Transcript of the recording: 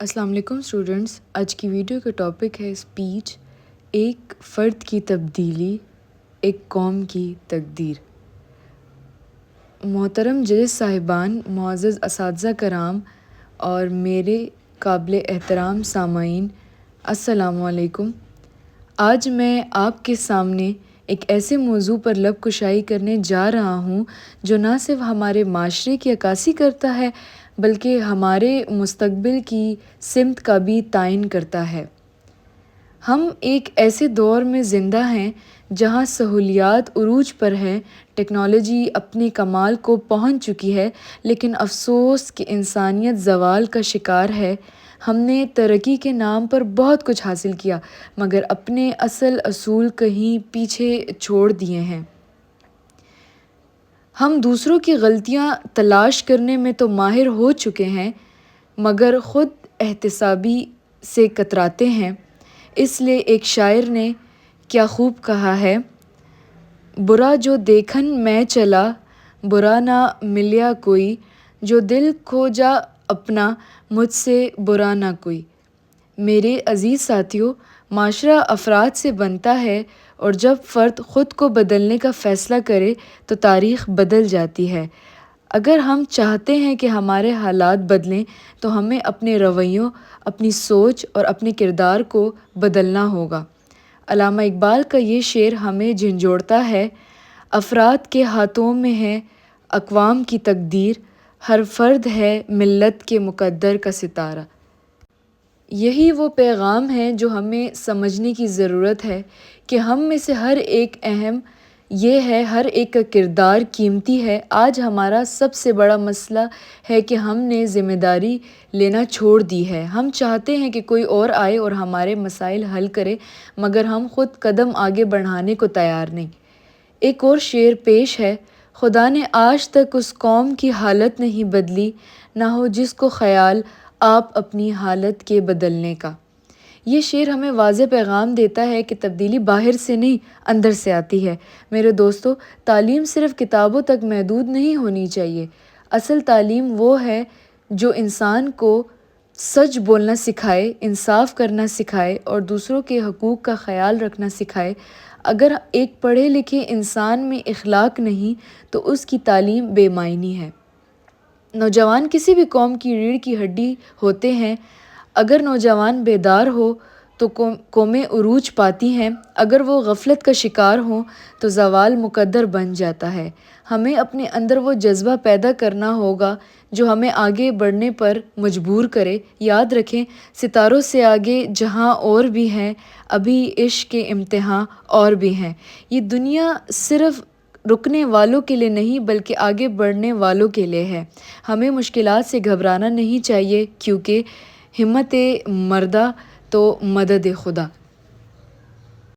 السلام علیکم اسٹوڈنٹس، آج کی ویڈیو کا ٹاپک ہے اسپیچ، ایک فرد کی تبدیلی، ایک قوم کی تقدیر۔ محترم ججز صاحبان، معزز اساتذہ کرام اور میرے قابل احترام سامعین، السلام علیکم۔ آج میں آپ کے سامنے ایک ایسے موضوع پر لب کشائی کرنے جا رہا ہوں جو نہ صرف ہمارے معاشرے کی عکاسی کرتا ہے بلکہ ہمارے مستقبل کی سمت کا بھی تعین کرتا ہے۔ ہم ایک ایسے دور میں زندہ ہیں جہاں سہولیات عروج پر ہیں، ٹیکنالوجی اپنے کمال کو پہنچ چکی ہے، لیکن افسوس کہ انسانیت زوال کا شکار ہے۔ ہم نے ترقی کے نام پر بہت کچھ حاصل کیا مگر اپنے اصل اصول کہیں پیچھے چھوڑ دیے ہیں۔ ہم دوسروں کی غلطیاں تلاش کرنے میں تو ماہر ہو چکے ہیں مگر خود احتسابی سے کتراتے ہیں۔ اس لیے ایک شاعر نے کیا خوب کہا ہے، برا جو دیکھن میں چلا، برا نہ ملیا کوئی، جو دل کھو جا اپنا، مجھ سے برا نہ کوئی۔ میرے عزیز ساتھیو، معاشرہ افراد سے بنتا ہے اور جب فرد خود کو بدلنے کا فیصلہ کرے تو تاریخ بدل جاتی ہے۔ اگر ہم چاہتے ہیں کہ ہمارے حالات بدلیں تو ہمیں اپنے رویوں، اپنی سوچ اور اپنے کردار کو بدلنا ہوگا۔ علامہ اقبال کا یہ شعر ہمیں جھنجھوڑتا ہے، افراد کے ہاتھوں میں ہے اقوام کی تقدیر، ہر فرد ہے ملت کے مقدر کا ستارہ۔ یہی وہ پیغام ہے جو ہمیں سمجھنے کی ضرورت ہے کہ ہم میں سے ہر ایک اہم یہ ہے، ہر ایک کا کردار قیمتی ہے۔ آج ہمارا سب سے بڑا مسئلہ ہے کہ ہم نے ذمہ داری لینا چھوڑ دی ہے۔ ہم چاہتے ہیں کہ کوئی اور آئے اور ہمارے مسائل حل کرے مگر ہم خود قدم آگے بڑھانے کو تیار نہیں۔ ایک اور شعر پیش ہے، خدا نے آج تک اس قوم کی حالت نہیں بدلی، نہ ہو جس کو خیال آپ اپنی حالت کے بدلنے کا۔ یہ شعر ہمیں واضح پیغام دیتا ہے کہ تبدیلی باہر سے نہیں اندر سے آتی ہے۔ میرے دوستو، تعلیم صرف کتابوں تک محدود نہیں ہونی چاہیے۔ اصل تعلیم وہ ہے جو انسان کو سچ بولنا سکھائے، انصاف کرنا سکھائے اور دوسروں کے حقوق کا خیال رکھنا سکھائے۔ اگر ایک پڑھے لکھے انسان میں اخلاق نہیں تو اس کی تعلیم بے معنی ہے۔ نوجوان کسی بھی قوم کی ریڑھ کی ہڈی ہوتے ہیں۔ اگر نوجوان بیدار ہو تو قومیں عروج پاتی ہیں، اگر وہ غفلت کا شکار ہوں تو زوال مقدر بن جاتا ہے۔ ہمیں اپنے اندر وہ جذبہ پیدا کرنا ہوگا جو ہمیں آگے بڑھنے پر مجبور کرے۔ یاد رکھیں، ستاروں سے آگے جہاں اور بھی ہیں، ابھی عشق کے امتحان اور بھی ہیں۔ یہ دنیا صرف رکنے والوں کے لیے نہیں بلکہ آگے بڑھنے والوں کے لیے ہے۔ ہمیں مشکلات سے گھبرانا نہیں چاہیے کیونکہ ہمت مردہ تو مدد خدا۔